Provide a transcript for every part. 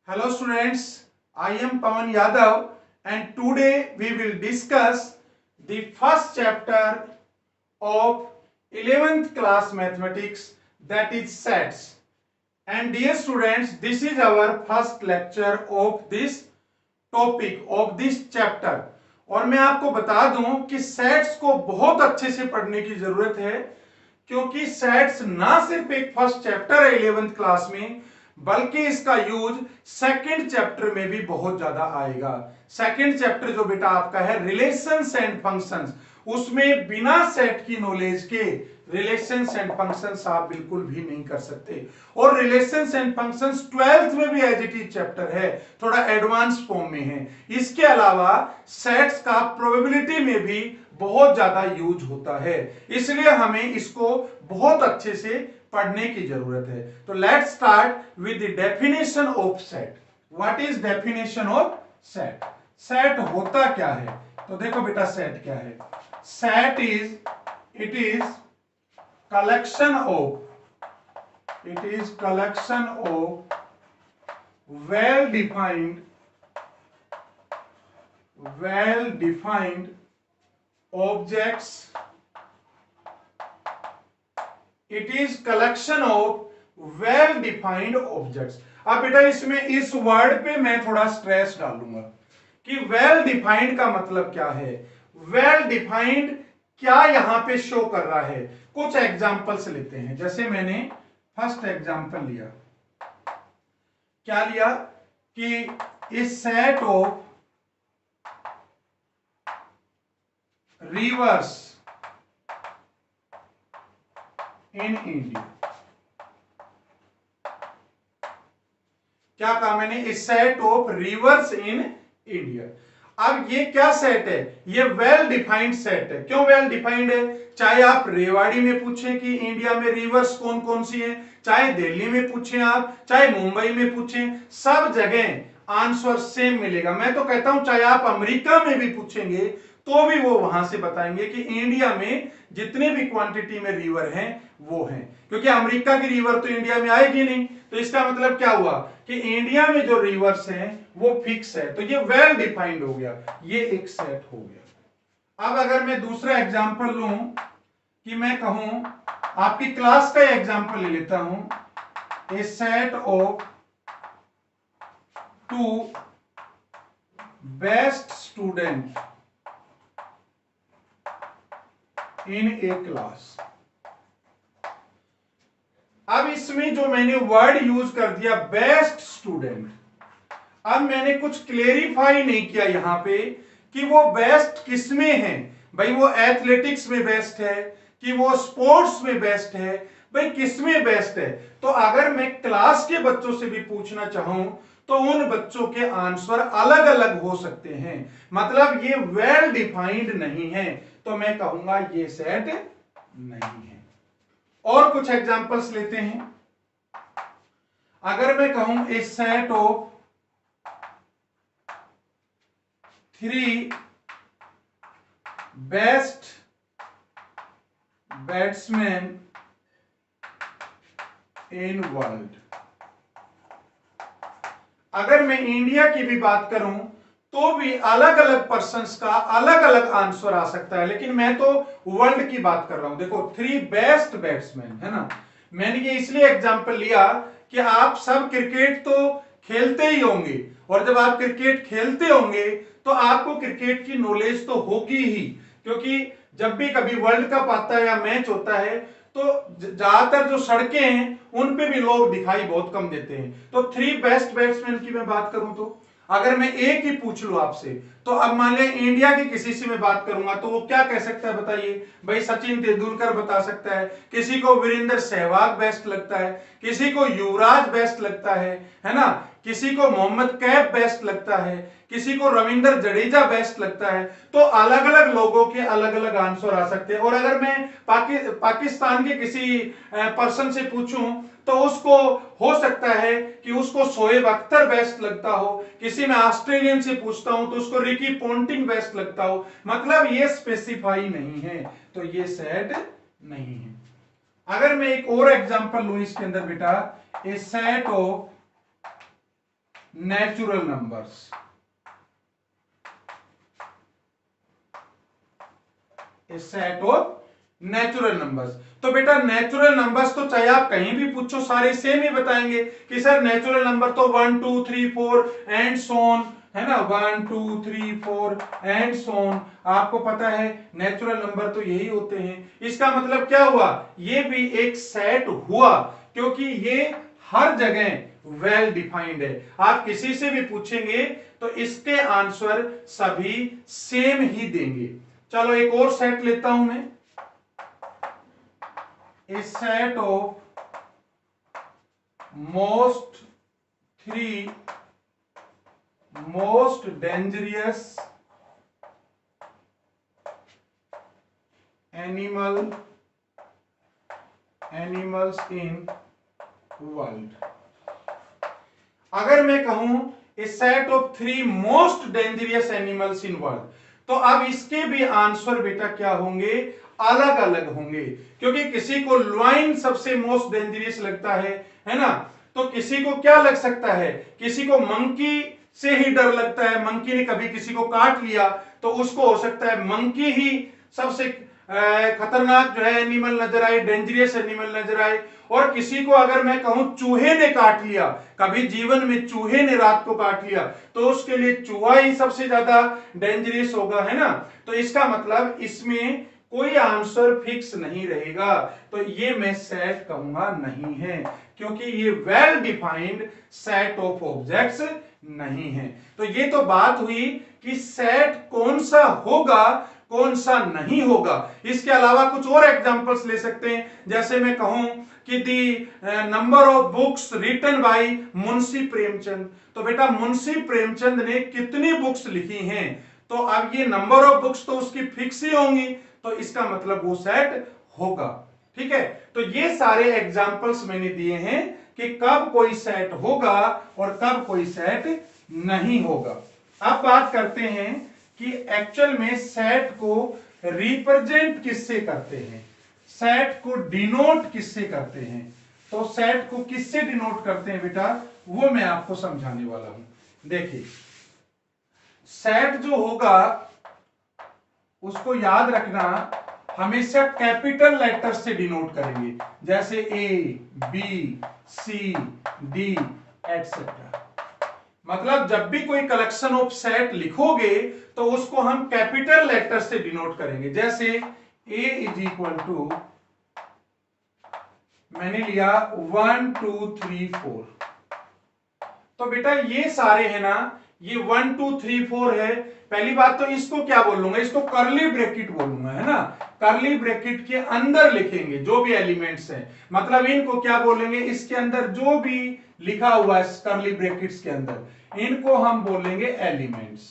Hello students, I am Pawan Yadav and today we will discuss the first chapter of 11th class mathematics, that is sets. And dear students, this is our first lecture of this topic of this chapter. और मैं आपको बता दूं कि sets को बहुत अच्छे से पढ़ने की जरूरत है, क्योंकि सेट्स ना सिर्फ एक फर्स्ट चैप्टर है 11th क्लास में, बल्कि इसका यूज सेकंड चैप्टर में भी बहुत ज्यादा आएगा। सेकंड चैप्टर जो बेटा आपका है रिलेशंस एंड फंक्शंस, उसमें बिना सेट की नॉलेज के रिलेशंस एंड फंक्शंस आप बिल्कुल भी नहीं कर सकते। और रिलेशंस एंड फंक्शंस 12th में भी एज इट इज चैप्टर है, थोड़ा एडवांस फॉर्म में है। इसके अलावा सेट्स का प्रोबेबिलिटी में भी बहुत ज्यादा यूज होता है, इसलिए हमें इसको बहुत अच्छे से पढ़ने की जरूरत है। तो let's start with the definition of set. What is definition of set? Set होता क्या है? तो देखो बेटा सेट क्या है। Set it is collection of well defined objects. It is collection of well defined objects. अब बेटा इसमें इस वर्ड पे मैं थोड़ा स्ट्रेस डालूंगा कि वेल डिफाइंड का मतलब क्या है। वेल डिफाइंड क्या यहां पे शो कर रहा है? कुछ एग्जांपल्स लेते हैं। जैसे मैंने फर्स्ट एग्जांपल लिया, क्या लिया कि इस set of reverse in India. क्या कहा मैंने? इस set of reverse in India. अब ये क्या सेट है? ये वेल डिफाइंड सेट है। क्यों वेल डिफाइंड है? चाहे आप रेवाड़ी में पूछें कि इंडिया में रिवर्स कौन कौन सी है, चाहे दिल्ली में पूछें आप, चाहे मुंबई में पूछें, सब जगह आंसर सेम मिलेगा। मैं तो कहता हूं चाहे आप अमेरिका में भी पूछेंगे तो भी वो वहां से बताएंगे कि इंडिया में जितने भी क्वांटिटी में रिवर हैं वो हैं, क्योंकि अमेरिका की रिवर तो इंडिया में आएगी नहीं। तो इसका मतलब क्या हुआ कि इंडिया में जो रिवर्स हैं वो फिक्स है। तो ये वेल डिफाइंड हो गया, ये एक सेट हो गया। अब अगर मैं दूसरा एग्जांपल लूं कि मैं कहूं, आपकी क्लास का एग्जांपल ले लेता हूं, a set of 2 best student in a class. अब इसमें जो मैंने वर्ड यूज कर दिया बेस्ट स्टूडेंट, अब मैंने कुछ क्लेरिफाई नहीं किया यहां पे कि वो बेस्ट किसमें है। भाई वो एथलेटिक्स में बेस्ट है कि वो स्पोर्ट्स में बेस्ट है, भाई किसमें बेस्ट है। तो अगर मैं क्लास के बच्चों से भी पूछना चाहूं तो उन बच्चों के आंसर अलग अलग हो सकते हैं, मतलब ये वेल डिफाइंड नहीं है, तो मैं कहूंगा ये सेट नहीं है। और कुछ एग्जांपल्स लेते हैं। अगर मैं कहूं a set of 3 best batsman in world. अगर मैं इंडिया की भी बात करूं तो भी अलग अलग पर्संस का अलग अलग आंसर आ सकता है, लेकिन मैं तो वर्ल्ड की बात कर रहा हूं। देखो 3 बेस्ट बैट्समैन है ना, मैंने ये इसलिए एग्जांपल लिया कि आप सब क्रिकेट तो खेलते ही होंगे, और जब आप क्रिकेट खेलते होंगे तो आपको क्रिकेट की नॉलेज तो होगी ही, क्योंकि जब भी कभी वर्ल्ड कप आता है या मैच होता है तो ज्यादातर जो सड़कें हैं उन पे भी लोग दिखाई बहुत कम देते हैं। तो 3 बेस्ट बैट्समैन की मैं बात करूं तो अगर मैं एक ही पूछ लूं आपसे, तो अब मान लिया इंडिया की किसी से मैं बात करूंगा तो वो क्या कह सकता है बताइए? भाई सचिन तेंदुलकर बता सकता है, किसी को वीरेंद्र सहवाग बेस्ट लगता है, किसी को युवराज बेस्ट लगता है ना, किसी को मोहम्मद कैफ बेस्ट लगता है, किसी को रविंद्र जडेजा बेस्ट लगता है। तो अलग अलग लोगों के अलग अलग आंसर आ सकते हैं। और अगर मैं पाकिस्तान के किसी पर्सन से पूछूं तो उसको हो सकता है कि उसको शोएब अख्तर बेस्ट लगता हो, किसी में ऑस्ट्रेलियन से पूछता हूं तो उसको रिकी पोंटिंग बेस्ट लगता हो, मतलब ये स्पेसिफाई नहीं है, तो ये सेट नहीं है। अगर मैं एक और एग्जांपल लूं इसके अंदर बेटा, a set of natural numbers. A set of natural numbers. तो बेटा नेचुरल नंबर्स तो चाहे आप कहीं भी पूछो सारे सेम ही बताएंगे कि सर नेचुरल नंबर तो 1 2 3 4 एंड सो ऑन, है ना, 1 2 3 4 एंड सो ऑन। आपको पता है नेचुरल नंबर तो यही होते हैं। इसका मतलब क्या हुआ, ये भी एक सेट हुआ, क्योंकि ये हर जगह वेल डिफाइंड है। आप किसी से भी पूछेंगे तो इसके आंसर सभी सेम ही देंगे। चलो एक और सेट लेता हूं मैं, a set of three most dangerous animals in world. अगर मैं कहूं a set of 3 most dangerous animals in world, तो अब इसके भी आंसर बेटा क्या होंगे, अलग अलग होंगे। क्योंकि किसी को लायन सबसे मोस्ट डेंजरियस लगता है ना, तो किसी को क्या लग सकता है, किसी को मंकी से ही डर लगता है, मंकी ने कभी किसी को काट लिया तो उसको हो सकता है मंकी ही सबसे खतरनाक जो है एनिमल नजर आए, डेंजरियस एनिमल नजर आए। और किसी को अगर मैं कहूं चूहे ने काट लिया, कभी जीवन में चूहे ने रात को काट लिया, तो उसके लिए चूहा ही सबसे ज्यादा डेंजरियस होगा, है ना। तो इसका मतलब इसमें कोई आंसर फिक्स नहीं रहेगा, तो ये मैं सेट कहूंगा नहीं है, क्योंकि ये well defined set of objects नहीं है। तो ये तो बात हुई कि सेट कौन सा होगा कौन सा नहीं होगा। इसके अलावा कुछ और एग्जांपल्स ले सकते हैं, जैसे मैं कहूं कि the number of books written by Munshi Premchand, तो बेटा मुंशी प्रेमचंद ने कितनी बुक्स लिखी हैं, तो अब ये नंबर ऑफ बुक्स तो उसकी फिक्स ही होंगी, तो इसका मतलब वो सेट होगा। ठीक है, तो ये सारे एग्जांपल्स मैंने दिए हैं कि कब कोई सेट होगा और कब कोई सेट नहीं होगा। अब बात करते हैं कि एक्चुअल में सेट को रिप्रेजेंट किससे करते हैं, सेट को डिनोट किससे करते हैं। तो सेट को किससे डिनोट करते हैं बेटा, वो मैं आपको समझाने वाला हूं। देखिए सेट जो होगा उसको याद रखना, हमेशा कैपिटल लेटर से डिनोट करेंगे, जैसे A B C D etcetera. मतलब जब भी कोई कलेक्शन ऑफ सेट लिखोगे तो उसको हम कैपिटल लेटर से डिनोट करेंगे। जैसे ए इज इक्वल टू, मैंने लिया 1 2 3 4, तो बेटा ये सारे है ना, ये 1 2 3 4 है। पहली बात तो इसको क्या बोलूंगा, इसको कर्ली ब्रैकेट बोलूंगा, है ना। कर्ली ब्रैकेट के अंदर लिखेंगे जो भी एलिमेंट्स हैं, मतलब इनको क्या बोलेंगे, इसके अंदर जो भी लिखा हुआ है कर्ली ब्रैकेट्स के अंदर, इनको हम बोलेंगे एलिमेंट्स।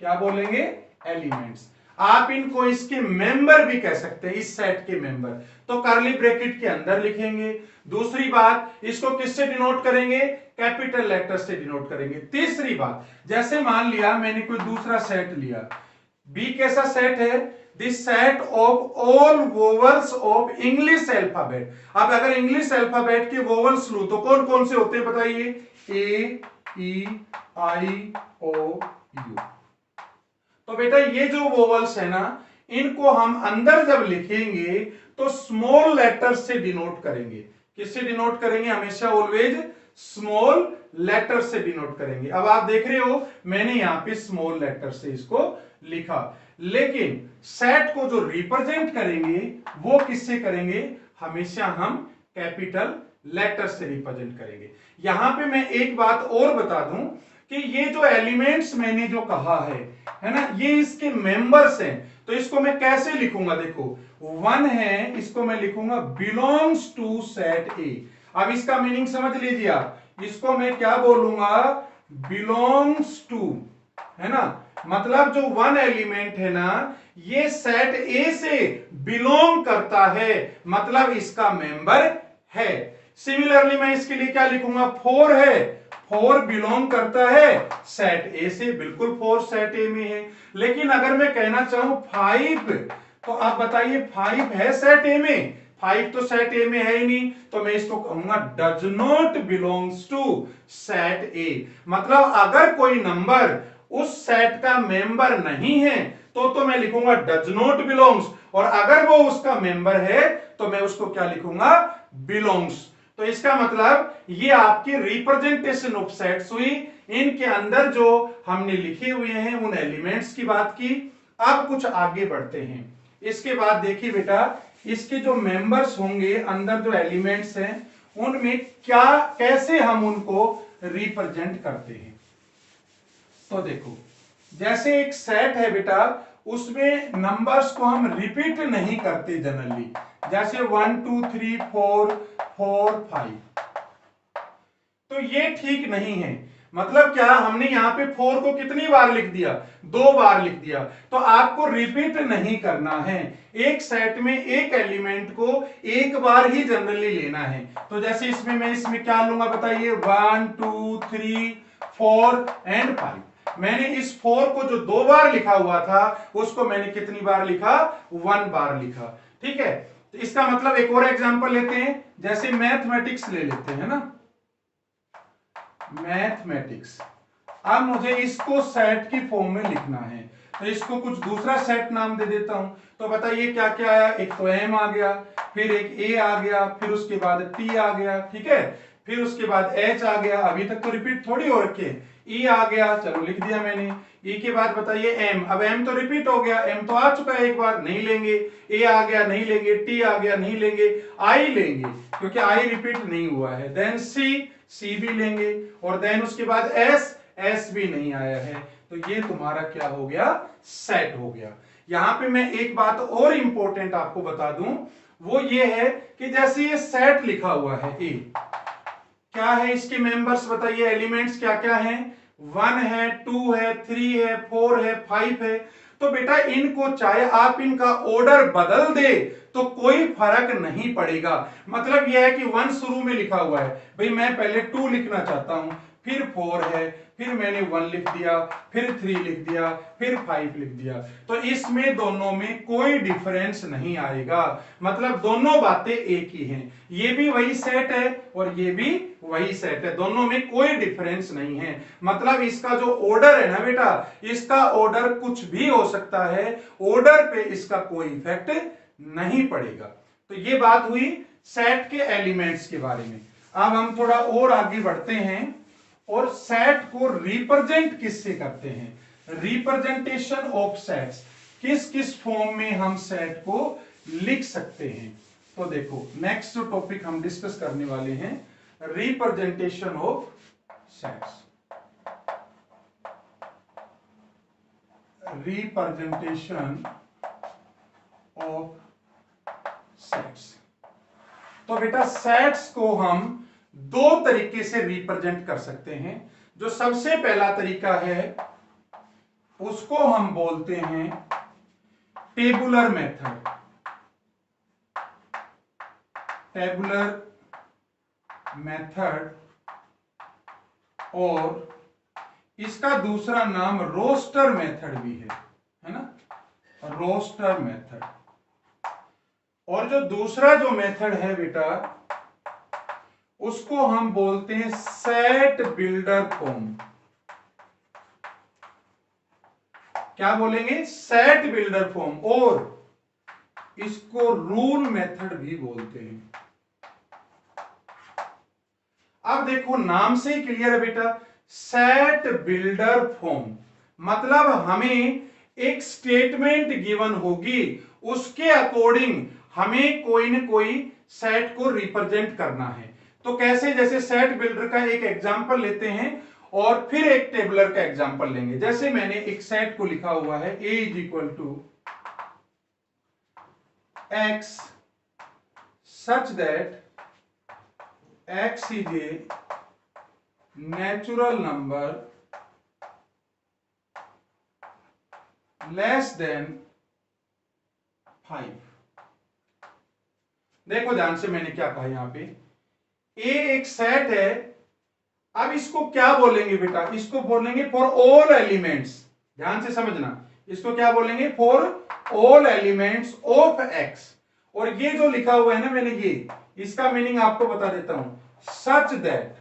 क्या बोलेंगे, एलिमेंट्स। आप इनको इसके मेंबर भी कह सकते हैं, इस सेट के मेंबर, तो कर्ली ब्रैकेट के अंदर लिखेंगे। दूसरी बात, इसको किससे डिनोट करेंगे, कैपिटल लेटर से डिनोट करेंगे। तीसरी बात, जैसे मान लिया मैंने कोई दूसरा सेट लिया, बी कैसा सेट है, this set of all vowels of English alphabet. अब अगर इंग्लिश अल्फाबेट के वोवल्स लूं तो कौन कौन से होते हैं बताइए, ए ई आई ओ यू। तो बेटा ये जो वोवल्स है ना, इनको हम अंदर जब लिखेंगे तो स्मॉल लेटर से डिनोट करेंगे। किससे डिनोट करेंगे, हमेशा ऑलवेज स्मॉल लेटर से डिनोट करेंगे। अब आप देख रहे हो मैंने यहां पे स्मॉल लेटर से इसको लिखा, लेकिन सेट को जो रिप्रेजेंट करेंगे वो किससे करेंगे, हमेशा हम कैपिटल लेटर से रिप्रेजेंट करेंगे। यहां पे मैं एक बात और बता दूं कि ये जो एलिमेंट्स मैंने जो कहा है ना, ये इसके मेंबर्स हैं, तो इसको मैं कैसे लिखूंगा, देखो 1 है, इसको मैं लिखूंगा बिलोंग्स टू सेट ए। अब इसका मीनिंग समझ लीजिए आप, इसको मैं क्या बोलूंगा, बिलोंग्स टू, है ना, मतलब जो 1 एलिमेंट है ना, ये सेट ए से बिलोंग करता है, मतलब इसका मेंबर है। सिमिलरली मैं इसके लिए क्या लिखूंगा, 4 है, 4 बिलोंग करता है सेट ए से, बिल्कुल 4 सेट ए में है। लेकिन अगर मैं कहना चाहूं 5, तो आप बताइए 5 है सेट ए में, 5 तो सेट ए में है ही नहीं, तो मैं इसको कहूंगा does not belongs to set A. मतलब अगर कोई नंबर उस सेट का मेंबर नहीं है तो मैं लिखूंगा डज नॉट बिलोंग्स, और अगर वो उसका मेंबर है तो मैं उसको क्या लिखूंगा, बिलोंग्स। तो इसका मतलब ये आपकी रिप्रेजेंटेशन ऑफ सेट्स हुई। इनके अंदर जो हमने लिखे हुए हैं उन एलिमेंट्स की बात की। अब कुछ आगे बढ़ते हैं। इसके बाद देखिए बेटा, इसके जो मेंबर्स होंगे, अंदर जो एलिमेंट्स हैं, उनमें क्या कैसे हम उनको रिप्रेजेंट करते हैं। तो देखो, जैसे एक सेट है बेटा, उसमें नंबर्स को हम रिपीट नहीं करते जनरली, जैसे 1 2 3 4 4 5। तो ये ठीक नहीं है। मतलब क्या, हमने यहां पे 4 को कितनी बार लिख दिया, 2 बार लिख दिया। तो आपको रिपीट नहीं करना है, एक सेट में एक एलिमेंट को एक बार ही जनरली लेना है। तो जैसे इसमें क्या लूंगा बताइए, 1 2 3 4 एंड 5। मैंने इस 4 को जो 2 बार लिखा हुआ था उसको मैंने कितनी बार लिखा, 1 बार लिखा। ठीक है, तो इसका मतलब एक और एग्जांपल लेते हैं, जैसे मैथमेटिक्स ले लेते हैं ना, मैथमेटिक्स। अब मुझे इसको सेट की फॉर्म में लिखना है, तो इसको कुछ दूसरा सेट नाम दे देता हूं। तो बताइए क्या क्या आया, एक तो एम आ गया, फिर एक ए आ गया, फिर उसके बाद टी आ गया, ठीक है, फिर उसके बाद एच आ गया, अभी तक तो रिपीट थोड़ी हो रखे, ई आ गया, चलो लिख दिया मैंने। ई के बाद बताइए एम, अब एम तो रिपीट हो गया, एम तो आ चुका है एक बार, नहीं लेंगे। ए आ गया, नहीं लेंगे। टी आ गया, नहीं लेंगे। आई लेंगे क्योंकि आई रिपीट नहीं हुआ है। देन सी, सी भी लेंगे, और देन उसके बाद एस, एस भी नहीं आया है। तो ये तुम्हारा क्या हो गया, सेट हो गया। यहां पे मैं एक बात और इंपॉर्टेंट आपको बता दूं, वो ये है कि जैसे ये सेट लिखा हुआ है ए, क्या है इसके मेंबर्स बताइए, एलिमेंट्स क्या क्या हैं, 1 है, 2 है, 3 है, 4 है, 5 है। तो बेटा इनको चाहे आप इनका ऑर्डर बदल दे तो कोई फर्क नहीं पड़ेगा। मतलब यह है कि 1 शुरू में लिखा हुआ है, भाई मैं पहले 2 लिखना चाहता हूं, फिर 4 है, फिर मैंने 1 लिख दिया, फिर 3 लिख दिया, फिर 5 लिख दिया। तो इसमें दोनों में कोई डिफरेंस नहीं आएगा, मतलब दोनों बातें एक ही हैं। ये भी वही सेट है और ये भी वही सेट है, दोनों में कोई डिफरेंस नहीं है। मतलब इसका जो ऑर्डर है ना बेटा, इसका ऑर्डर कुछ भी हो सकता है, ऑर्डर पे इसका कोई इफेक्ट नहीं पड़ेगा। तो ये बात हुई सेट के एलिमेंट्स के बारे में। अब हम थोड़ा और आगे बढ़ते हैं, और सेट को रिप्रेजेंट किससे करते हैं, रिप्रेजेंटेशन ऑफ सेट्स, किस किस फॉर्म में हम सेट को लिख सकते हैं। तो देखो, नेक्स्ट जो टॉपिक हम डिस्कस करने वाले हैं, representation of sets. Representation of sets. तो बेटा सेट्स को हम दो तरीके से रिप्रेजेंट कर सकते हैं। जो सबसे पहला तरीका है उसको हम बोलते हैं टेबुलर मेथड। टेबुलर मेथड, और इसका दूसरा नाम रोस्टर मेथड भी है ना, रोस्टर मेथड। और जो दूसरा जो मेथड है बेटा, उसको हम बोलते हैं सेट बिल्डर फॉर्म। क्या बोलेंगे, सेट बिल्डर फॉर्म, और इसको रूल मेथड भी बोलते हैं। अब देखो नाम से ही क्लियर है बेटा, सेट बिल्डर फॉर्म मतलब हमें एक स्टेटमेंट गिवन होगी, उसके अकॉर्डिंग हमें कोई न कोई सेट को रिप्रेजेंट करना है। तो कैसे, जैसे सेट बिल्डर का एक एग्जांपल लेते हैं और फिर एक टेबुलर का एग्जांपल लेंगे। जैसे मैंने एक सेट को लिखा हुआ है a is equal to x such that x is a natural number less than 5। देखो ध्यान से, मैंने क्या कहा यहां पे, ए एक सेट है। अब इसको क्या बोलेंगे बेटा, इसको बोलेंगे फॉर ऑल एलिमेंट्स। ध्यान से समझना, इसको क्या बोलेंगे, for all elements of x. और ये जो लिखा हुआ है ना मैंने, ये इसका मीनिंग आपको बता देता हूं, सच दैट,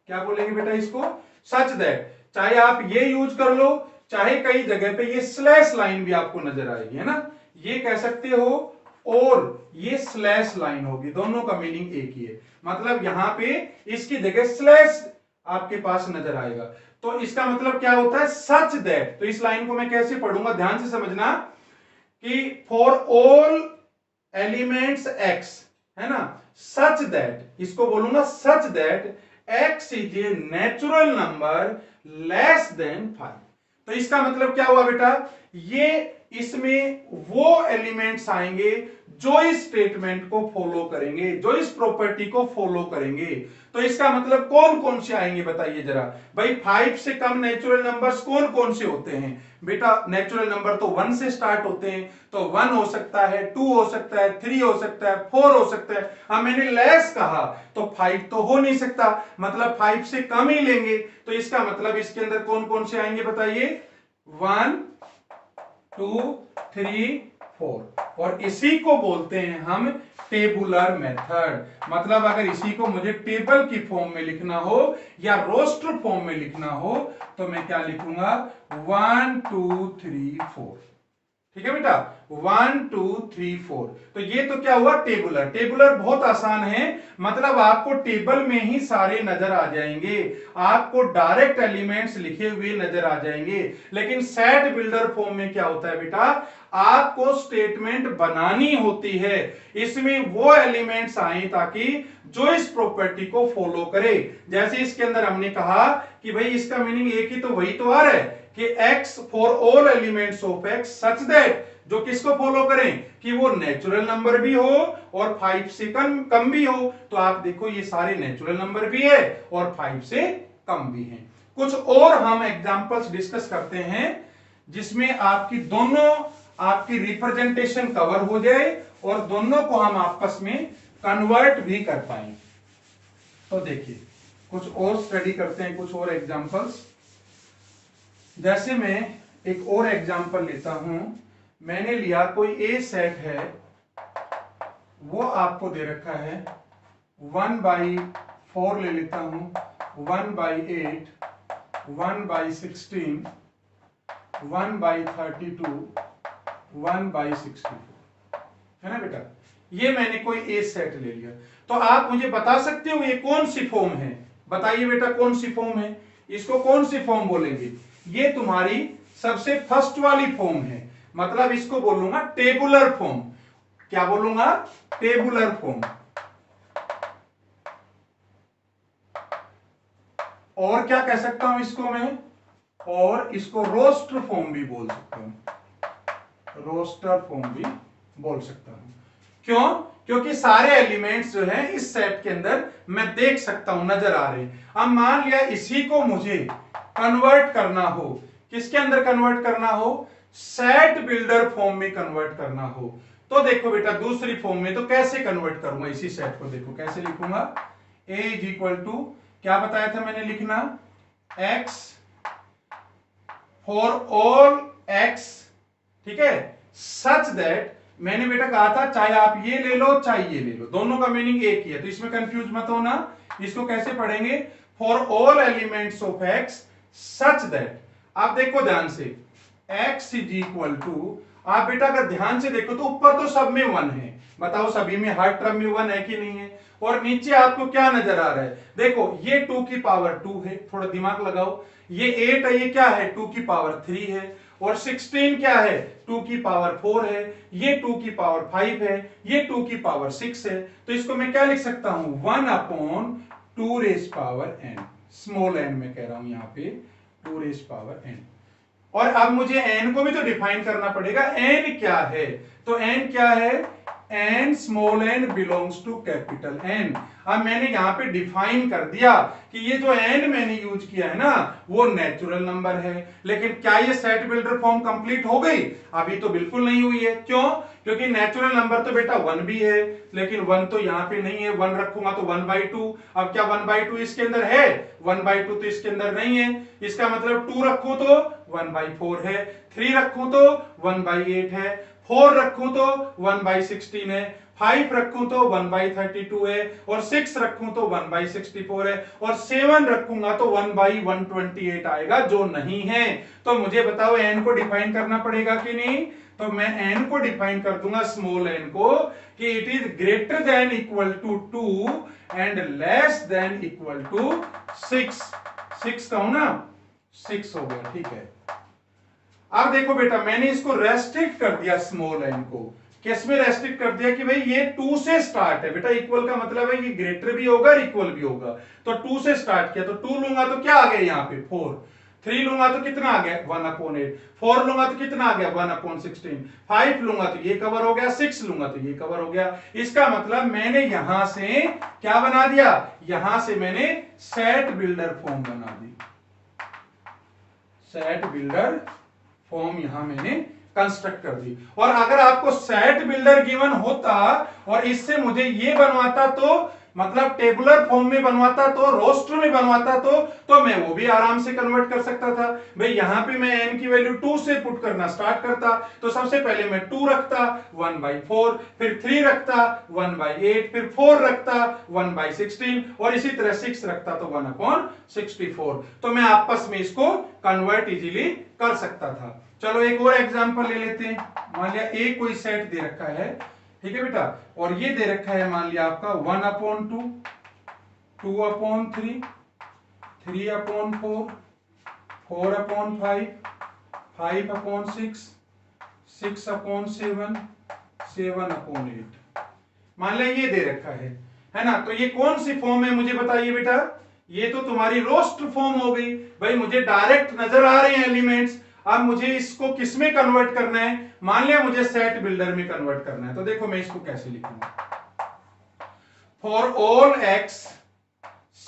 क्या बोलेंगे बेटा इसको, सच दैट। चाहे आप ये यूज कर लो, चाहे कई जगह पे ये स्लैश लाइन भी आपको नजर आएगी, है ना, ये कह सकते हो और ये स्लैश लाइन होगी, दोनों का मीनिंग एक ही है। मतलब यहां पे इसकी जगह स्लैश आपके पास नजर आएगा, तो इसका मतलब क्या होता है, सच दैट। तो इस लाइन को मैं कैसे पढ़ूंगा, ध्यान से समझना कि फॉर ऑल एलिमेंट्स एक्स, है ना, सच दैट, इसको बोलूंगा such that x is a natural number less than 5। तो इसका मतलब क्या हुआ बेटा, ये इसमें वो एलिमेंट्स आएंगे जो इस स्टेटमेंट को फॉलो करेंगे, जो इस प्रॉपर्टी को फॉलो करेंगे। तो इसका मतलब कौन कौन से आएंगे बताइए जरा भाई, 5 से कम नेचुरल नंबर्स कौन कौन से होते हैं बेटा, नेचुरल नंबर तो 1 से स्टार्ट होते हैं, तो 1 हो सकता है, 2 हो सकता है, 3 हो सकता है, 4 हो सकता है। अब मैंने लेस कहा तो 5 तो हो नहीं सकता, मतलब 5 से कम ही लेंगे। तो इसका मतलब इसके अंदर कौन कौन से आएंगे बताइए, 1 2 3 4, और इसी को बोलते हैं हम टेबुलर मेथड। मतलब अगर इसी को मुझे टेबल की फॉर्म में लिखना हो या रोस्टर फॉर्म में लिखना हो तो मैं क्या लिखूंगा, 1 2 3 4, ठीक है बेटा, 1 2 3 4। तो ये तो क्या हुआ, टेबुलर। टेबुलर बहुत आसान है, मतलब आपको टेबल में ही सारे नजर आ जाएंगे, आपको डायरेक्ट एलिमेंट्स लिखे हुए नजर आ जाएंगे। लेकिन सेट बिल्डर फॉर्म में क्या होता है बेटा, आपको स्टेटमेंट बनानी होती है, इसमें वो एलिमेंट्स आए ताकि जो इस प्रॉपर्टी को फॉलो करे। जैसे इसके अंदर हमने कहा कि भाई इसका मीनिंग एक ही तो वही तो आ रहा है कि x for all elements of x such that, जो किसको फॉलो करें कि वो नेचुरल नंबर भी हो और 5 से कम भी हो। तो आप देखो ये सारे नेचुरल नंबर भी है और 5 से कम भी हैं। कुछ और हम एग्जांपल्स डिस्कस करते हैं जिसमें आपकी दोनों आपकी रिप्रेजेंटेशन कवर हो जाए और दोनों को हम आपस में कन्वर्ट भी कर पाए। तो देखिए कुछ और स्टडी करते हैं, कुछ और एग्जांपल्स। जैसे मैं एक और एग्जांपल लेता हूं, मैंने लिया कोई ए सेट है, वो आपको दे रखा है 1/4 ले लेता हूं, 1/8, 1/16, 1/32, 1/64, है ना बेटा, ये मैंने कोई ए सेट ले लिया। तो आप मुझे बता सकते हो ये कौन सी फॉर्म है, बताइए बेटा कौन सी फॉर्म है, इसको कौन सी फॉर्म बोलेंगे, ये तुम्हारी सबसे फर्स्ट वाली फॉर्म है, मतलब इसको बोलूंगा टेबुलर फॉर्म। क्या बोलूंगा, टेबुलर फॉर्म। और क्या कह सकता हूं इसको मैं, और इसको रोस्टर फॉर्म भी बोल सकता हूं, रोस्टर फॉर्म भी बोल सकता हूं। क्यों, क्योंकि सारे एलिमेंट्स जो हैं इस सेट के अंदर मैं देख सकता हूं, नजर आ रहे हैं। अब मान लिया इसी को मुझे कन्वर्ट करना हो, किसके अंदर कन्वर्ट करना हो, सेट बिल्डर फॉर्म में कन्वर्ट करना हो, तो देखो बेटा दूसरी फॉर्म में तो कैसे कन्वर्ट करूंगा इसी सेट को, देखो कैसे लिखूंगा, a इज इक्वल टू, क्या बताया था मैंने लिखना, x फॉर ऑल x, ठीक है, सच दैट, मैंने बेटा कहा था चाहे आप ये ले लो चाहे ये ले लो, दोनों का मीनिंग एक ही है, तो इसमें कंफ्यूज मत होना। इसको कैसे पढ़ेंगे, for all elements of x such that, आप देखो ध्यान से, x इज इक्वल टू, आप बेटा अगर ध्यान से देखो तो ऊपर तो सब में 1 है, बताओ सभी में हर टर्म में 1 है कि नहीं है, और नीचे आपको क्या नजर आ रहा है, देखो ये 2 की पावर 2 है, थोड़ा दिमाग लगाओ, ये 8 है, ये क्या है 2 की पावर 3 है, और 16 क्या है 2 की पावर 4 है, ये 2 की पावर 5 है, ये 2 की पावर 6 है। तो इसको मैं क्या लिख सकता हूं, 1/2 raise power n, small n में कह रहा हूं यहां पे, 2 रेज पावर n। और अब मुझे n को भी तो डिफाइन करना पड़ेगा, n क्या है, तो n क्या है, n small n belongs to capital N। अब मैंने यहां पे डिफाइन कर दिया कि ये जो n मैंने यूज किया है ना वो नेचुरल नंबर है। लेकिन क्या ये सेट बिल्डर फॉर्म कंप्लीट हो गई, अभी तो बिल्कुल नहीं हुई है। क्यों, क्योंकि नेचुरल नंबर तो बेटा 1 भी है, लेकिन 1 तो यहां पे नहीं है, 1 रखूंगा तो 1/2। अब क्या 1/2 इसके अंदर है, 1/2 तो इसके अंदर नहीं है, इसका मतलब 2 रखूं तो 1/4 है, 3 रखूं तो 1/8 है, 4 रखूं तो 1/16 है, 5 रखूं तो 1/32 है, और 6 रखूं तो 1/64 है, और 7 रखूंगा तो 1/128 आएगा, जो नहीं है। तो मुझे बताओ n को डिफाइन करना पड़ेगा कि नहीं? तो मैं n को डिफाइन कर दूंगा, स्मॉल n को, कि it is greater than equal to 2 and less than equal to 6। 6 कहूं ना, 6 हो गया, ठीक है। अब देखो बेटा, मैंने इसको रेस्ट्रिक्ट कर दिया स्मॉल n को। किस में रेस्ट्रिक्ट कर दिया? कि भाई ये 2 से स्टार्ट है। बेटा इक्वल का मतलब है ये ग्रेटर भी होगा और इक्वल भी होगा। तो 2 से स्टार्ट किया, तो 2 लूंगा तो क्या आ गया यहाँ पे 4, 3 लूंगा तो कितना आ गया 1/8, 4 लूंगा तो कितना आ गया 1/16, 5 लूंगा तो ये कवर हो गया, 6 लूंगा तो ये कवर हो गया। इसका मतलब मैंने यहां से क्या बना दिया? यहां से मैंने सेट बिल्डर फॉर्म बना दी। सेट बिल्डर फॉर्म यहां मैंने कंस्ट्रक्ट कर दी। और अगर आपको सेट बिल्डर गिवन होता और इससे मुझे ये बनवाता, तो मतलब टेबुलर फॉर्म में बनवाता, तो रोस्टर में बनवाता, तो मैं वो भी आराम से कन्वर्ट कर सकता था। भाई यहां पे मैं n की वैल्यू 2 से पुट करना स्टार्ट करता, तो सबसे पहले मैं 2 रखता 1/4, फिर 3 रखता 1/8, फिर 4 रखता 1/16, और इसी तरह 6 रखता तो 1/64। तो मैं आपस में इसको कन्वर्ट इजीली कर सकता था। चलो एक और एग्जांपल ले लेते हैं। मान लिया ए कोई सेट दे रखा है, ठीक है बेटा, और ये दे रखा है मान लिया आपका 1/2, 2/3, 3/4, 4/5, 5/6, 6/7, 7/8। मान लिया ये दे रखा है ना। तो ये कौन सी फॉर्म है मुझे बताइए बेटा? ये तो तुम्हारी रोस्टर फॉर्म हो गई। भाई मुझे डायरेक्ट नजर आ रहे हैं एलिमेंट्स। अब मुझे इसको किस में कन्वर्ट करना है? मान लिया मुझे सेट बिल्डर में कन्वर्ट करना है। तो देखो मैं इसको कैसे लिखूंगा। For all x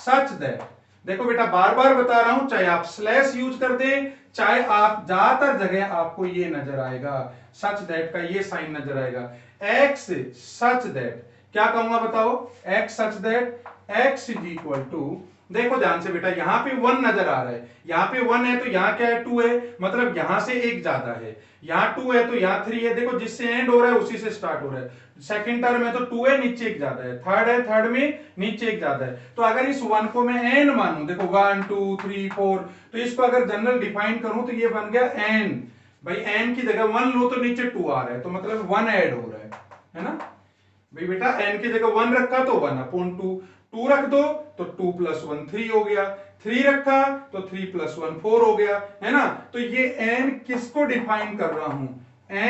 such that, देखो बेटा बार बार बता रहा हूं, चाहे आप स्लैश यूज कर दे, चाहे आप ज्यादातर जगह आपको ये नजर आएगा, सच दैट का ये साइन नजर आएगा। एक्स सच दैट, क्या कहूंगा बताओ? X such that x is equal to, देखो ध्यान से बेटा, यहां पे 1 नजर आ रहा है, यहां पे 1 है तो यहां क्या है 2 है, मतलब यहां से एक ज्यादा है, यहां 2 है तो यहां 3 है। देखो जिससे एंड हो रहा है उसी से स्टार्ट हो रहा है। सेकंड टर्म है तो 2 है, नीचे एक ज्यादा है, थर्ड है, थर्ड में नीचे एक ज्यादा है। तो अगर इस 1 को मैं एन मानूं, देखो 1 2 3 4, तो इसको अगर जनरल डिफाइन करूं तो ये बन गया एन। भाई एन की जगह 1 लो तो नीचे 2 आ रहा है, तो मतलब 1 ऐड हो रहा है ना। भाई बेटा n की जगह 1 रखा तो 1/2, 2 रख दो तो 2 + 1 3 हो गया, 3 रखा तो 3 + 1 4 हो गया, है ना। तो ये n किसको डिफाइन कर रहा हूं?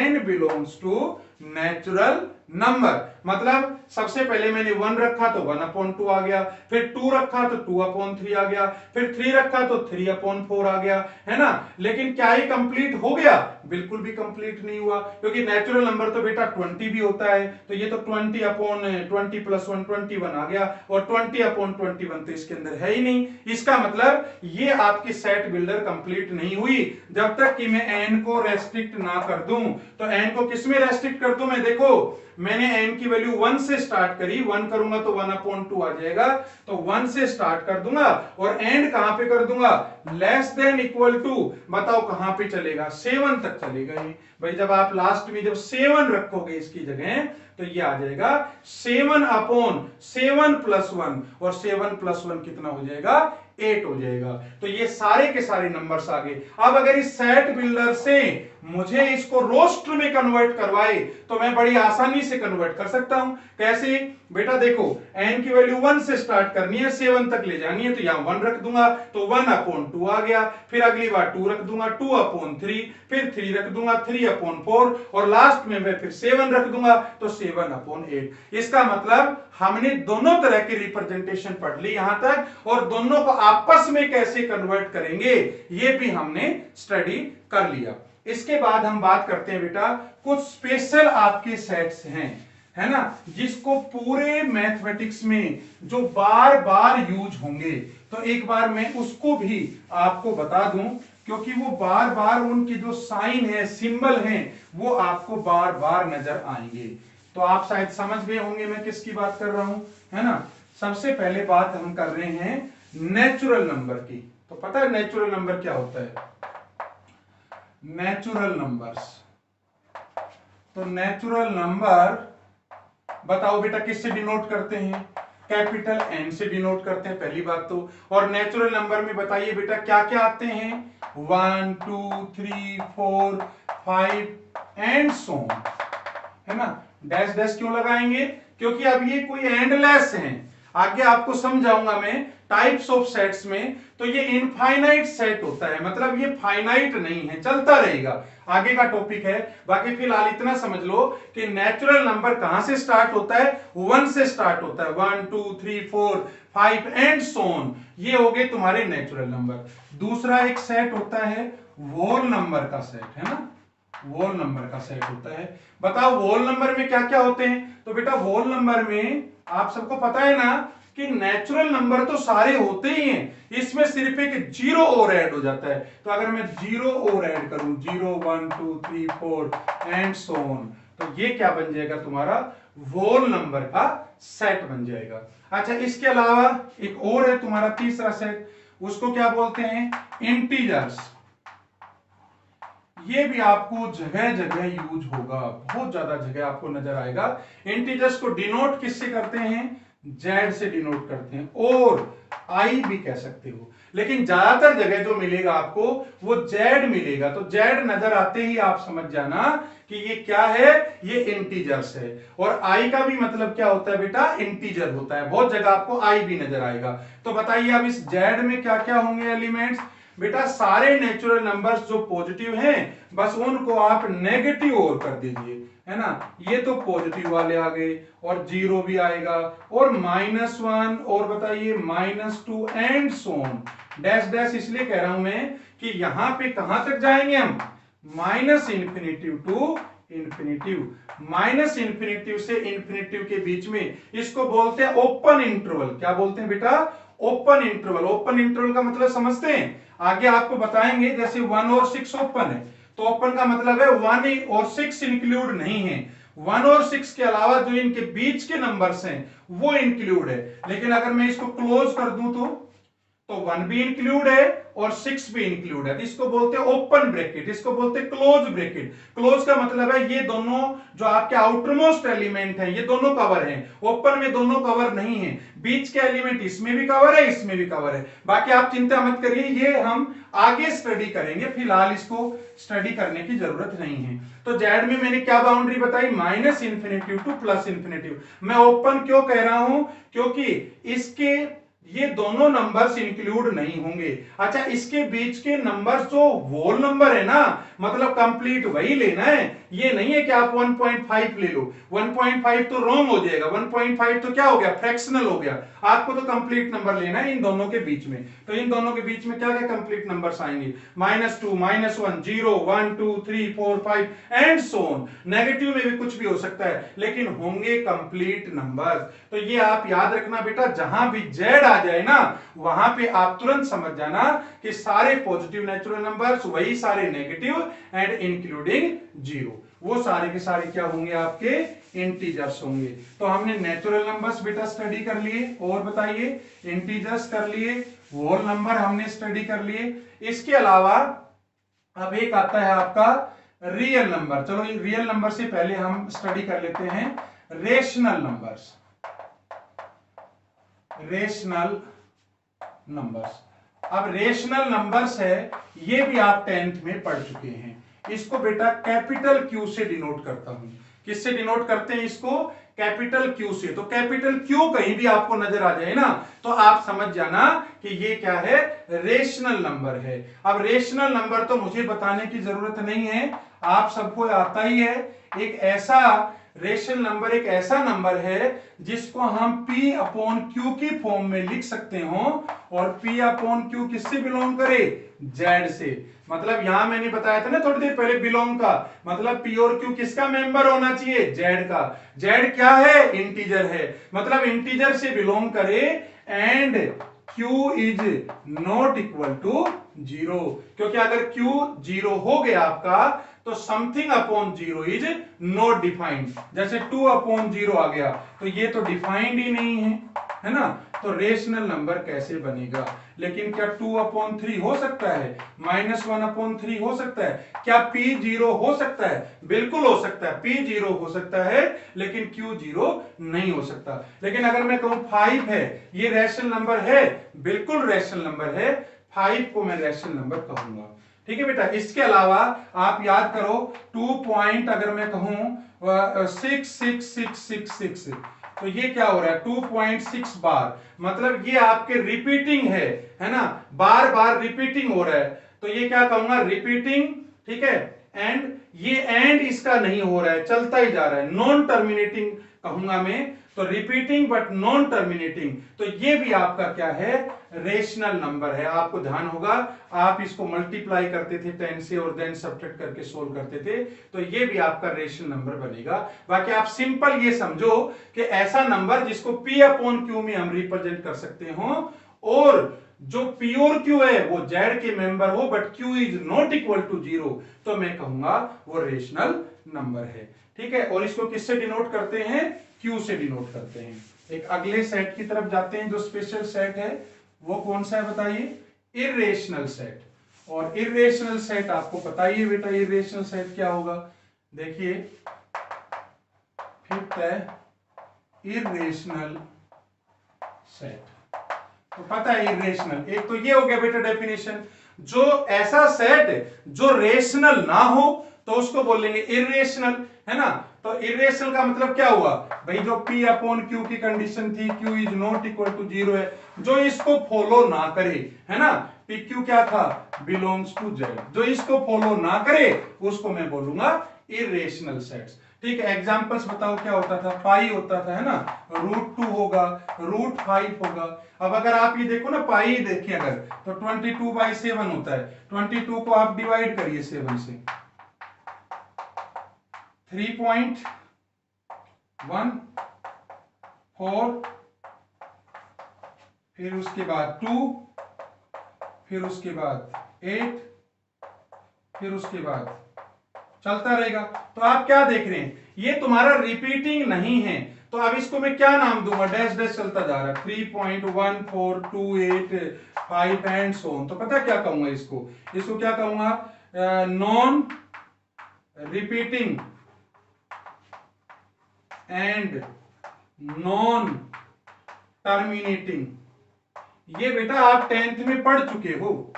n belongs to natural number. मतलब सबसे पहले मैंने 1 रखा तो 1/2 आ गया, फिर 2 रखा तो 2/3 आ गया, फिर 3 रखा तो 3/4 आ गया, है ना। लेकिन क्या ये कंप्लीट हो गया? बिल्कुल भी कंप्लीट नहीं हुआ, क्योंकि नेचुरल नंबर तो बेटा 20 भी होता है। तो ये तो 20/20 + 1 21 आ गया, और 20/21 तो इसके अंदर है ही नहीं। इसका मतलब ये आपकी सेट बिल्डर कंप्लीट नहीं हुई जब तक कि मैं n को रेस्ट्रिक्ट ना कर दूं। तो n को किस में रेस्ट्रिक्ट कर दूं मैं? देखो मैंने n की वैल्यू 1 से स्टार्ट करी, 1 करूंगा तो 1/2 आ जाएगा, तो 1 से स्टार्ट कर दूंगा, और एंड कहां पे कर दूंगा? लेस देन इक्वल टू, बताओ कहां पे चलेगा? 7 तक चलेगा ही। भाई जब आप लास्ट में जब 7 रखोगे इसकी जगह, तो ये आ जाएगा 7/7 + 1, और 7 + 1 कितना हो जाएगा? 8 हो जाएगा। तो ये सारे के सारे नंबर्स आ गए। अब अगर इस सेट बिल्डर से मुझे इसको रोस्टर में कन्वर्ट करवाए तो मैं बड़ी आसानी से कन्वर्ट कर सकता हूं। कैसे? बेटा देखो n की वैल्यू 1 से स्टार्ट करनी है, 7 तक ले जानी है, तो यहां 1 रख दूंगा तो 1/2 आ गया, फिर अगली बार 2 रख दूंगा 2/3, फिर 3 रख दूंगा 3/4, और लास्ट में मैं फिर 7 रख दूंगा तो 7/8। इसका मतलब हमने दोनों तरह की रिप्रेजेंटेशन पढ़ ली यहां तक, और दोनों को आपस में कैसे कन्वर्ट करेंगे ये भी हमने स्टडी कर लिया। इसके बाद हम बात करते हैं बेटा कुछ स्पेशल आपके सेट्स हैं, है ना, जिसको पूरे मैथमेटिक्स में जो बार बार यूज होंगे। तो एक बार मैं उसको भी आपको बता दूं, क्योंकि वो बार बार उनकी जो साइन है, सिंबल हैं, वो आपको बार बार नजर आएंगे। तो आप शायद समझ गए होंगे मैं किसकी बात कर रहा हूं, है ना। सबसे पहले बात हम कर रहे हैं नेचुरल नंबर की। तो पता है नेचुरल नंबर क्या होता है? नेचुरल नंबर्स, तो नेचुरल नंबर बताओ बेटा किससे डिनोट करते हैं? कैपिटल एन से डिनोट करते हैं, पहली बात तो। और नेचुरल नंबर में बताइए बेटा क्या क्या आते हैं? 1 2 3 4 5 एंड सो ऑन, है ना। डैश डैश क्यों लगाएंगे? क्योंकि अब ये कोई एंडलेस है। आगे आपको समझाऊंगा मैं टाइप्स ऑफ सेट्स में। तो ये इनफाइनाइट सेट होता है, मतलब ये फाइनाइट नहीं है, चलता रहेगा, आगे का टॉपिक है। बाकी फिलहाल इतना समझ लो कि नेचुरल नंबर कहां से स्टार्ट होता है? 1 से स्टार्ट होता है। 1 2 3 4 5 एंड सो ऑन, ये हो गए तुम्हारे नेचुरल नंबर। दूसरा एक सेट होता है वोल नंबर का सेट, है ना, वोल नंबर का सेट होता है। बताओ वोल नंबर में क्या क्या होते हैं? तो बेटा वोल नंबर में आप सबको पता है ना कि नेचुरल नंबर तो सारे होते ही हैं, इसमें सिर्फ एक जीरो और ऐड हो जाता है। तो अगर मैं जीरो और ऐड करूं, 0 1 2 3 4 एंड सो ऑन, तो ये क्या बन जाएगा? तुम्हारा वोल नंबर का सेट बन जाएगा। अच्छा, इसके अलावा एक और है तुम्हारा तीसरा सेट, उसको क्या बोलते हैं? इंटीजर्स। ये भी आपको जगह जगह यूज होगा, बहुत ज्यादा जगह आपको नजर आएगा। इंटीजर्स को डिनोट किससे करते हैं? जेड से डिनोट करते हैं, और आई भी कह सकते हो, लेकिन ज्यादातर जगह जो मिलेगा आपको वो जेड मिलेगा। तो जेड नजर आते ही आप समझ जाना कि ये क्या है, ये इंटीजर्स है। और आई का भी मतलब क्या होता है बेटा? इंटीजर होता है। बहुत जगह आपको आई भी नजर आएगा। तो बताइए अब इस जेड में क्या क्या होंगे एलिमेंट्स? बेटा सारे नेचुरल नंबर्स जो पॉजिटिव हैं बस उनको आप नेगेटिव और कर दीजिए, है ना। ये तो पॉजिटिव वाले आ गए, और जीरो भी आएगा, और -1, और बताइए -2 and so on. Dash dash इसलिए कह रहा हूं मैं कि यहां पे कहां तक जाएंगे हम? -Infinity to infinity. -इंफिनिटिव से इंफिनिटिव के बीच में इसको बोलते हैं ओपन इंटरवल। क्या बोलते हैं बेटा? Open interval. ओपन इंटरवल का मतलब समझते हैं? आगे आपको बताएंगे। जैसे 1 और 6 ओपन है, तो ओपन का मतलब है 1 और 6 इंक्लूड नहीं है। 1 और 6 के अलावा जो इनके बीच के नंबर्स हैं वो इंक्लूड है। लेकिन अगर मैं इसको क्लोज कर दूं तो 1 भी इंक्लूड है और 6 भी इंक्लूड है। इसको बोलते हैं ओपन ब्रैकेट, इसको बोलते हैं क्लोज ब्रैकेट। क्लोज का मतलब है ये दोनों जो आपके आउटर मोस्ट एलिमेंट हैं ये दोनों कवर हैं, ओपन में दोनों कवर नहीं है। बीच के एलिमेंट इसमें भी कवर है, इसमें भी कवर है। बाकी आप चिंता मत करिए, ये हम आगे स्टडी करेंगे, फिलहाल इसको स्टडी करने की जरूरत नहीं है। तो जेड में मैंने क्या बाउंड्री बताई? -Infinity to +infinity. मैं ओपन क्यों कह रहा हूं? क्योंकि इसके ये दोनों नंबर्स इंक्लूड नहीं होंगे। अच्छा, इसके बीच के नंबर्स जो वोल नंबर है ना, मतलब कंप्लीट वही लेना है। ये नहीं है कि आप 1.5 ले लो, 1.5 तो रॉन्ग हो जाएगा। 1.5 तो क्या हो गया? फ्रैक्शनल हो गया। आपको तो कंप्लीट नंबर लेना है इन दोनों के बीच में। तो इन दोनों के बीच में क्या क्या कंप्लीट नंबर्स आएंगे? -2 -1 0 1 2 3 4 5 एंड सो ऑन। नेगेटिव में भी कुछ भी हो सकता है, लेकिन होंगे कंप्लीट नंबर्स। तो ये आप याद रखना बेटा, जहां भी जेड आ जाए ना वहां पे आप तुरंत समझ जाना कि सारे पॉजिटिव नेचुरल नंबर्स वही सारे नेगेटिव एंड इंक्लूडिंग जीरो, वो सारे के सारे क्या होंगे? आपके इंटीजर्स होंगे। तो हमने नेचुरल नंबर्स बेटा स्टडी कर लिए, और बताइए इंटीजर्स कर लिए, होल नंबर हमने स्टडी कर लिए। इसके अलावा अब एक आता है आपका रियल नंबर। चलो रियल नंबर से पहले हम स्टडी कर लेते हैं रेशनल नंबर्स। रेशनल नंबर्स, अब रेशनल नंबर्स है, ये भी आप 10th में पढ़ चुके हैं। इसको बेटा कैपिटल क्यू से डिनोट करता हूं। किससे डिनोट करते हैं इसको? कैपिटल क्यू से। तो कैपिटल क्यू कहीं भी आपको नजर आ जाए ना तो आप समझ जाना कि ये क्या है? रेशनल नंबर है। अब रेशनल नंबर तो मुझे बताने की जरूरत नहीं है, आप सबको आता ही है। एक ऐसा रेशनल नंबर एक ऐसा नंबर है जिसको हम P/Q की फॉर्म में लिख सकते हो, और P/Q किससे बिलोंग करे? जेड से। मतलब यहां मैंने बताया था ना थोड़ी देर पहले बिलोंग का मतलब P और Q किसका मेंबर होना चाहिए? जेड का। जेड क्या है? इंटीजर है, मतलब इंटीजर से बिलोंग करे and Q is not equal to 0। क्योंकि अगर Q 0 हो गया आपका तो something upon zero is not defined. जैसे 2 अपॉन जीरो आ गया तो ये तो डिफाइंड ही नहीं है ना, तो रेशनल नंबर कैसे बनेगा। लेकिन क्या 2 अपॉन 3 हो सकता है, -1 अपॉन 3 हो सकता है, क्या P 0 हो सकता है, बिल्कुल हो सकता है, P 0 हो सकता है लेकिन Q 0 नहीं हो सकता। लेकिन अगर मैं कहूं 5 है, ये रैशनल नंबर है, बिल्कुल रैशनल नंबर है, 5 को मैं रैशनल नंबर कहूंगा। ठीक है बेटा। इसके अलावा आप याद करो 2 पॉइंट अगर मैं कहूं 66666, तो ये क्या हो रहा है 2.6 बार, मतलब ये आपके रिपीटिंग है ना, बार बार रिपीटिंग हो रहा है, तो ये क्या कहूंगा रिपीटिंग। ठीक है, एंड ये एंड इसका नहीं हो रहा है, चलता ही जा रहा है, नॉन टर्मिनेटिंग कहूंगा मैं, तो रिपीटिंग बट नॉन टर्मिनेटिंग, तो ये भी आपका क्या है रेशनल नंबर है। आपको ध्यान होगा आप इसको मल्टीप्लाई करते थे 10 से और देन सब्ट्रैक्ट करके सोल्व करते थे, तो ये भी आपका रेशनल नंबर बनेगा। बाकी आप सिंपल ये समझो कि ऐसा नंबर जिसको P अपॉन Q में हम रिप्रेजेंट कर सकते हो, और जो P और Q है वो Z के मेंबर हो but Q is not equal to 0, तो मैं कहूंगा वो रेशनल नंबर है। ठीक है, और इसको किससे डिनोट करते हैं, Q से डिनोट करते हैं। एक अगले सेट की तरफ जाते हैं, जो स्पेशल सेट है वो कौन सा है बताइए, इर्रेशनल सेट। और इर्रेशनल सेट आपको बताइए बेटा, इर्रेशनल सेट क्या होगा। देखिए फिफ्थ है इर्रेशनल सेट, तो पता है इर्रेशनल, एक तो ये हो गया बेटा डेफिनेशन, जो ऐसा सेट जो रेशनल ना हो तो उसको बोलेंगे इर्रेशनल, है ना। तो इर्रेशनल का मतलब क्या हुआ भाई, जो P अपॉन Q की कंडीशन थी, Q is not equal to 0 है, जो इसको फॉलो ना करे, है ना, PQ क्या था, बिलोंग्स टू Z, जो इसको फॉलो ना करे उसको मैं बोलूंगा इर्रेशनल सेट्स। ठीक है, एग्जांपल्स बताओ क्या होता था, पाई होता था, है ना, √2 होगा, √5 होगा। अब अगर आप ये देखो ना, पाई देखिए अगर, तो 22/7 होता है, 22 को आप डिवाइड करिए 7 से, 3.14, फिर उसके बाद 2, फिर उसके बाद 8, फिर उसके बाद चलता रहेगा। तो आप क्या देख रहे हैं, ये तुम्हारा रिपीटिंग नहीं है, तो अब इसको मैं क्या नाम दूंगा, डैश डैश चलता जा रहा है, 3.1428 एंड सो ऑन। तो पता क्या कहूंगा इसको, इसको क्या कहूंगा, non repeating and non terminating. ये बेटा आप 10th में पढ़ चुके हो,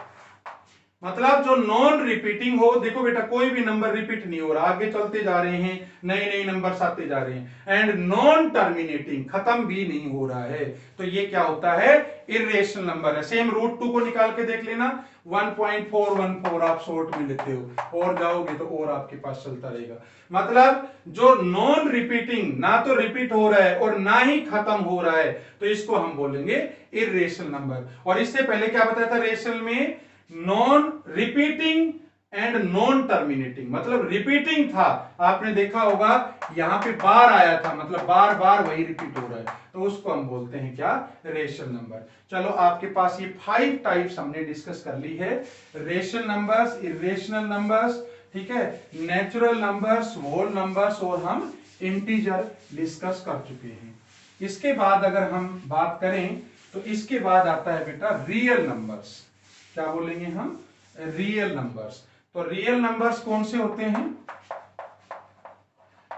मतलब जो नॉन रिपीटिंग हो, देखो बेटा कोई भी नंबर रिपीट नहीं हो रहा, आगे चलते जा रहे हैं, नए नए नंबर्स आते जा रहे हैं, एंड नॉन टर्मिनेटिंग, खत्म भी नहीं हो रहा है, तो ये क्या होता है इर्रेशनल नंबर है। सेम √2 को निकाल के देख लेना, 1.414 आप शॉर्ट में लेते हो, और जाओगे तो और आपके पास चलता रहेगा। मतलब जो नॉन रिपीटिंग, ना तो रिपीट हो रहा है और ना ही खत्म हो रहा है, तो इसको हम बोलेंगे इर्रेशनल नंबर। और इससे पहले क्या बताया था रेशनल में, non repeating and non terminating, मतलब रिपीटिंग था, आपने देखा होगा यहां पे बार आया था, मतलब बार बार वही रिपीट हो रहा है, तो उसको हम बोलते हैं क्या, रेशनल नंबर। चलो आपके पास ये 5 टाइप्स हमने डिस्कस कर ली है, रेशनल नंबर्स, इर्रेशनल नंबर्स, ठीक है, नेचुरल नंबर्स, होल नंबर्स, और हम इंटीजर डिस्कस कर चुके हैं। इसके बाद अगर हम बात करें तो इसके बाद आता है बेटा रियल नंबर्स। क्या बोलेंगे हम, रियल नंबर्स। तो रियल नंबर्स कौन से होते हैं,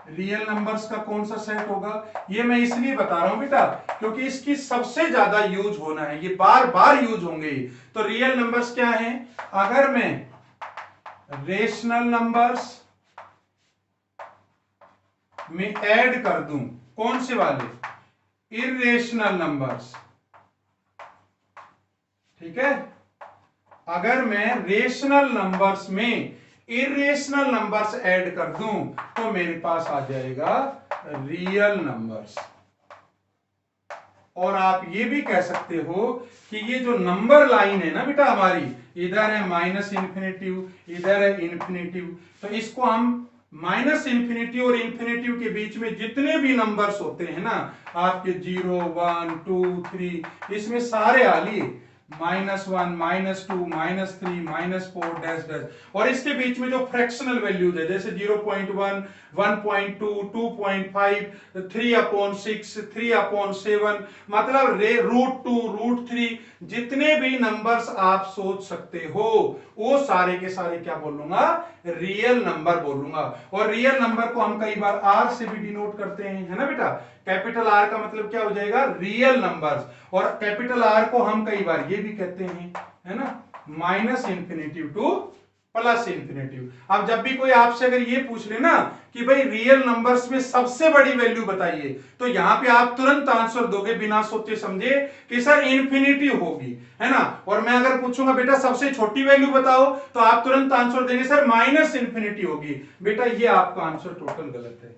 रियल नंबर्स का कौन सा सेट होगा, ये मैं इसलिए बता रहा हूं बेटा क्योंकि इसकी सबसे ज्यादा यूज होना है, ये बार बार यूज होंगे। तो रियल नंबर्स क्या हैं, अगर मैं रेशनल नंबर्स में ऐड कर दूं, कौन से वाले, इर्रेशनल नंबर्स, ठीक है, अगर मैं रेशनल नंबर्स में इर्रेशनल नंबर्स ऐड कर दूं तो मेरे पास आ जाएगा रियल नंबर्स। और आप ये भी कह सकते हो कि ये जो नंबर लाइन है ना बेटा हमारी, इधर है -इन्फिनेटिव, इधर है इन्फिनेटिव, तो इसको हम -इन्फिनेटिव और इन्फिनेटिव के बीच में जितने भी नंबर्स होते हैं ना आपके 0, 1, 2, 3, इसमें सारे आ लिए, -1 -2 -3 -4 डैश डैश, और इसके बीच में जो फ्रैक्शनल वैल्यूज है जैसे 0.1 1.2 2.5 3/6 3/7, मतलब √2 √3, जितने भी नंबर्स आप सोच सकते हो वो सारे के सारे क्या बोल लूंगा, रियल नंबर बोल लूंगा। और रियल नंबर को हम कई बार आर से भी डिनोट करते हैं, है ना बेटा। कैपिटल आर का मतलब क्या हो जाएगा, रियल नंबर्स, और कैपिटल आर को हम कई बार ये भी कहते हैं, है ना, -∞ टू +∞। अब जब भी कोई आपसे अगर ये पूछ ले ना कि भाई रियल नंबर्स में सबसे बड़ी वैल्यू बताइए, तो यहां पे आप तुरंत आंसर दोगे बिना सोचे समझे कि सर इन्फिनिटी होगी, है ना। और मैं अगर पूछूंगा बेटा सबसे छोटी वैल्यू बताओ, तो आप तुरंत आंसर देंगे सर -∞ होगी। बेटा ये आपका आंसर टोटल गलत है,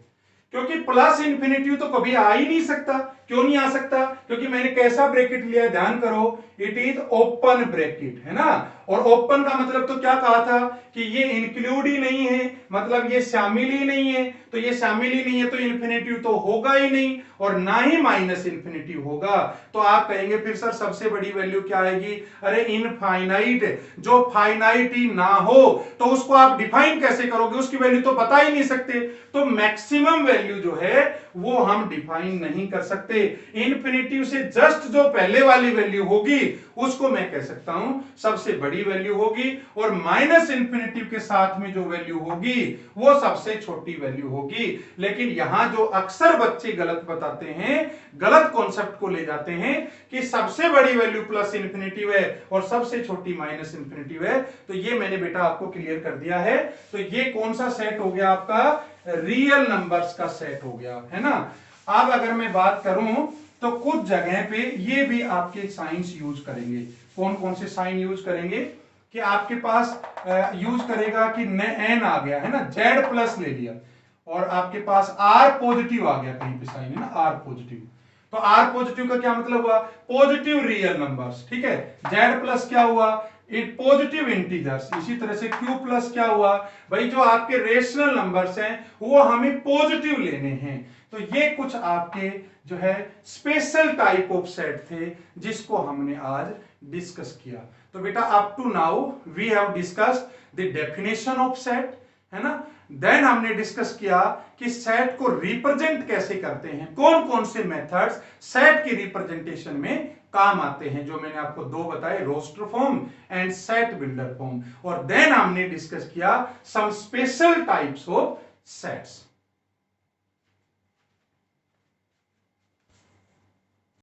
क्योंकि +∞ तो कभी आ ही नहीं सकता। क्यों नहीं आ सकता, क्योंकि मैंने कैसा ब्रैकेट लिया है, ध्यान करो, इट इज ओपन ब्रैकेट, है ना। और ओपन का मतलब तो क्या कहा था कि ये इंक्लूड ही नहीं है, मतलब ये शामिल ही नहीं है, तो ये शामिल ही नहीं है तो इन्फिनिटी तो होगा ही नहीं, और ना ही -∞ होगा। तो आप कहेंगे फिर सर सबसे बड़ी वैल्यू क्या आएगी, अरे इनफाइनाइट, जो फाइनाइट ही ना हो तो उसको आप डिफाइन कैसे करोगे, उसकी वैल्यू तो बता ही नहीं सकते। तो मैक्सिमम वैल्यू जो है वो हम डिफाइन नहीं कर सकते। इन्फिनिटी से जस्ट जो पहले वाली वैल्यू होगी उसको मैं कह सकता हूं सबसे बड़ी वैल्यू होगी, और -∞ के साथ में जो वैल्यू होगी वो सबसे छोटी वैल्यू होगी। लेकिन यहां जो अक्सर बच्चे गलत बताते हैं, गलत कॉन्सेप्ट को ले जाते हैं कि सबसे बड़ी वैल्यू +∞ है और सबसे छोटी -∞ है। तो ये मैंने बेटा आपको क्लियर कर दिया है। तो ये कौन सा सेट हो गया आपका, रियल नंबर्स का सेट हो गया, है ना। अब अगर मैं बात करूं तो कुछ जगह पे ये भी आपके साइंस यूज करेंगे। कौन कौन से साइन यूज करेंगे, कि आपके पास यूज करेगा कि n आ गया, है ना, Z+ ले लिया, और आपके पास R पॉजिटिव आ गया कहीं पे साइन, है ना, R पॉजिटिव। तो R पॉजिटिव का क्या मतलब हुआ, पॉजिटिव रियल नंबर्स, ठीक है। Z+ क्या हुआ, पॉजिटिव इंटीजर्स। इसी तरह से Q+ क्या हुआ, भाई जो आपके रेशनल नंबर्स हैं वो हमें पॉजिटिव लेने हैं। तो ये कुछ आपके जो है स्पेशल टाइप ऑफ सेट थे जिसको हमने आज डिस्कस किया। तो बेटा up to now we have discussed the definition of set, है ना। देन हमने डिस्कस किया कि सेट को रिप्रेजेंट कैसे करते हैं, कौन कौन से मेथड्स सेट की रिप्रेजेंटेशन में काम आते हैं, जो मैंने आपको दो बताए, roster form and set builder form. और देन हमने डिस्कस किया some special types of sets.